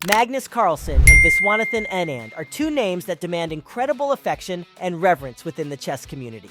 Magnus Carlsen and Viswanathan Anand are two names that demand incredible affection and reverence within the chess community.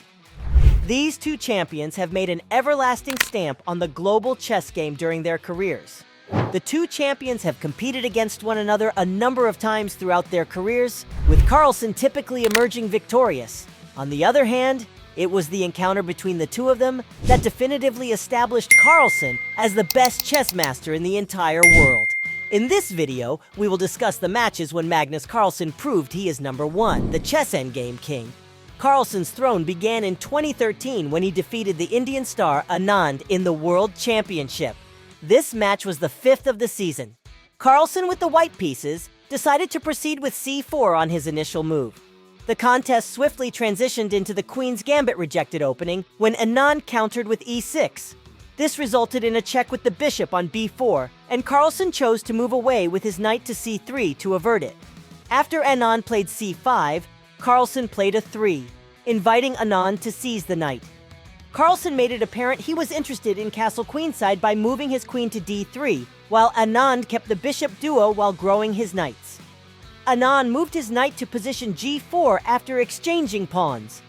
These two champions have made an everlasting stamp on the global chess game during their careers. The two champions have competed against one another a number of times throughout their careers, with Carlsen typically emerging victorious. On the other hand, it was the encounter between the two of them that definitively established Carlsen as the best chess master in the entire world. In this video, we will discuss the matches when Magnus Carlsen proved he is number one, the chess endgame king. Carlsen's throne began in 2013 when he defeated the Indian star Anand in the World Championship. This match was the fifth of the season. Carlsen, with the white pieces, decided to proceed with c4 on his initial move. The contest swiftly transitioned into the Queen's Gambit rejected opening when Anand countered with e6. This resulted in a check with the bishop on b4, and Carlsen chose to move away with his knight to c3 to avert it. After Anand played c5, Carlsen played a 3, inviting Anand to seize the knight. Carlsen made it apparent he was interested in castle queenside by moving his queen to d3, while Anand kept the bishop duo while growing his knights. Anand moved his knight to position g4 after exchanging pawns.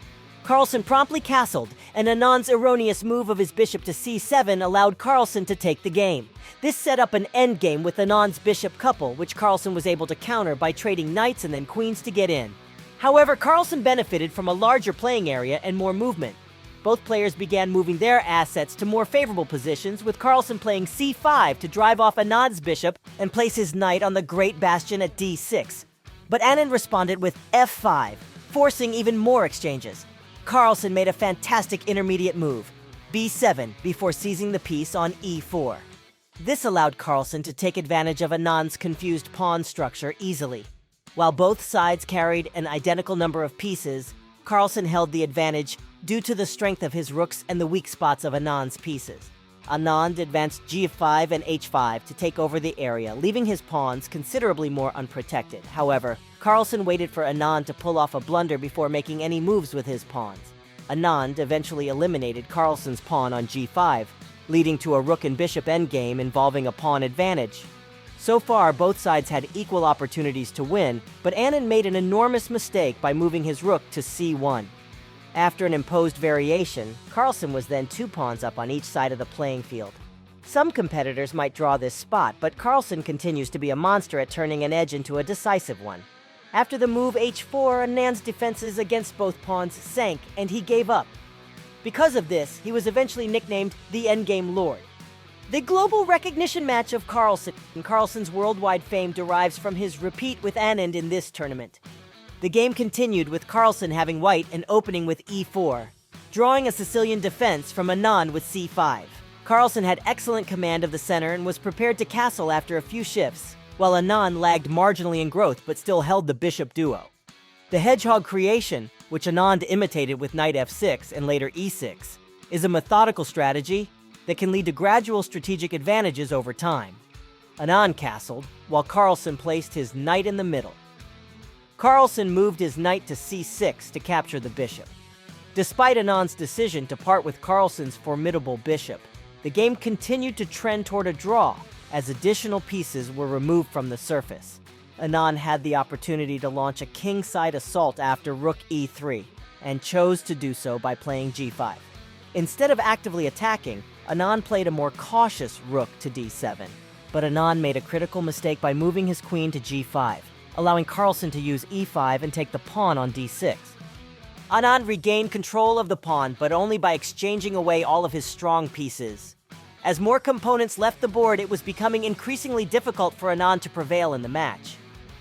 Carlsen promptly castled, and Anand's erroneous move of his bishop to c7 allowed Carlsen to take the game. This set up an endgame with Anand's bishop couple, which Carlsen was able to counter by trading knights and then queens to get in. However, Carlsen benefited from a larger playing area and more movement. Both players began moving their assets to more favorable positions, with Carlsen playing c5 to drive off Anand's bishop and place his knight on the great bastion at d6. But Anand responded with f5, forcing even more exchanges. Carlsen made a fantastic intermediate move, b7, before seizing the piece on e4. This allowed Carlsen to take advantage of Anand's confused pawn structure easily. While both sides carried an identical number of pieces, Carlsen held the advantage due to the strength of his rooks and the weak spots of Anand's pieces. Anand advanced g5 and h5 to take over the area, leaving his pawns considerably more unprotected. However, Carlsen waited for Anand to pull off a blunder before making any moves with his pawns. Anand eventually eliminated Carlsen's pawn on g5, leading to a rook and bishop endgame involving a pawn advantage. So far, both sides had equal opportunities to win, but Anand made an enormous mistake by moving his rook to c1. After an imposed variation, Carlsen was then 2 pawns up on each side of the playing field. Some competitors might draw this spot, but Carlsen continues to be a monster at turning an edge into a decisive one. After the move h4, Anand's defenses against both pawns sank, and he gave up. Because of this, he was eventually nicknamed the Endgame Lord. The global recognition match of Carlsen and Carlsen's worldwide fame derives from his repeat with Anand in this tournament. The game continued with Carlsen having white and opening with e4, drawing a Sicilian defense from Anand with c5. Carlsen had excellent command of the center and was prepared to castle after a few shifts, while Anand lagged marginally in growth but still held the bishop duo. The hedgehog creation, which Anand imitated with knight f6 and later e6, is a methodical strategy that can lead to gradual strategic advantages over time. Anand castled, while Carlsen placed his knight in the middle. Carlsen moved his knight to c6 to capture the bishop. Despite Anand's decision to part with Carlsen's formidable bishop, the game continued to trend toward a draw as additional pieces were removed from the surface. Anand had the opportunity to launch a kingside assault after rook e3, and chose to do so by playing g5. Instead of actively attacking, Anand played a more cautious rook to d7, but Anand made a critical mistake by moving his queen to g5, allowing Carlsen to use e5 and take the pawn on d6. Anand regained control of the pawn, but only by exchanging away all of his strong pieces. As more components left the board, it was becoming increasingly difficult for Anand to prevail in the match.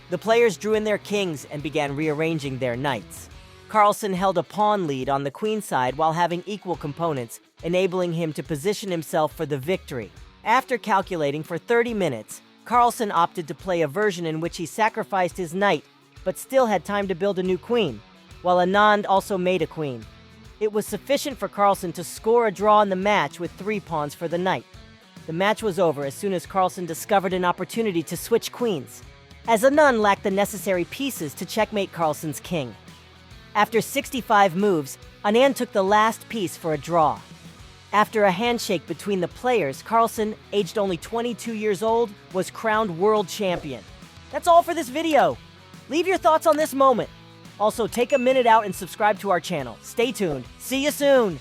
The players drew in their kings and began rearranging their knights. Carlsen held a pawn lead on the queen side while having equal components, enabling him to position himself for the victory. After calculating for 30 minutes, Carlsen opted to play a version in which he sacrificed his knight, but still had time to build a new queen, while Anand also made a queen. It was sufficient for Carlsen to score a draw in the match with 3 pawns for the knight. The match was over as soon as Carlsen discovered an opportunity to switch queens, as Anand lacked the necessary pieces to checkmate Carlsen's king. After 65 moves, Anand took the last piece for a draw. After a handshake between the players, Carlsen, aged only 22 years old, was crowned world champion. That's all for this video. Leave your thoughts on this moment. Also, take a minute out and subscribe to our channel. Stay tuned. See you soon.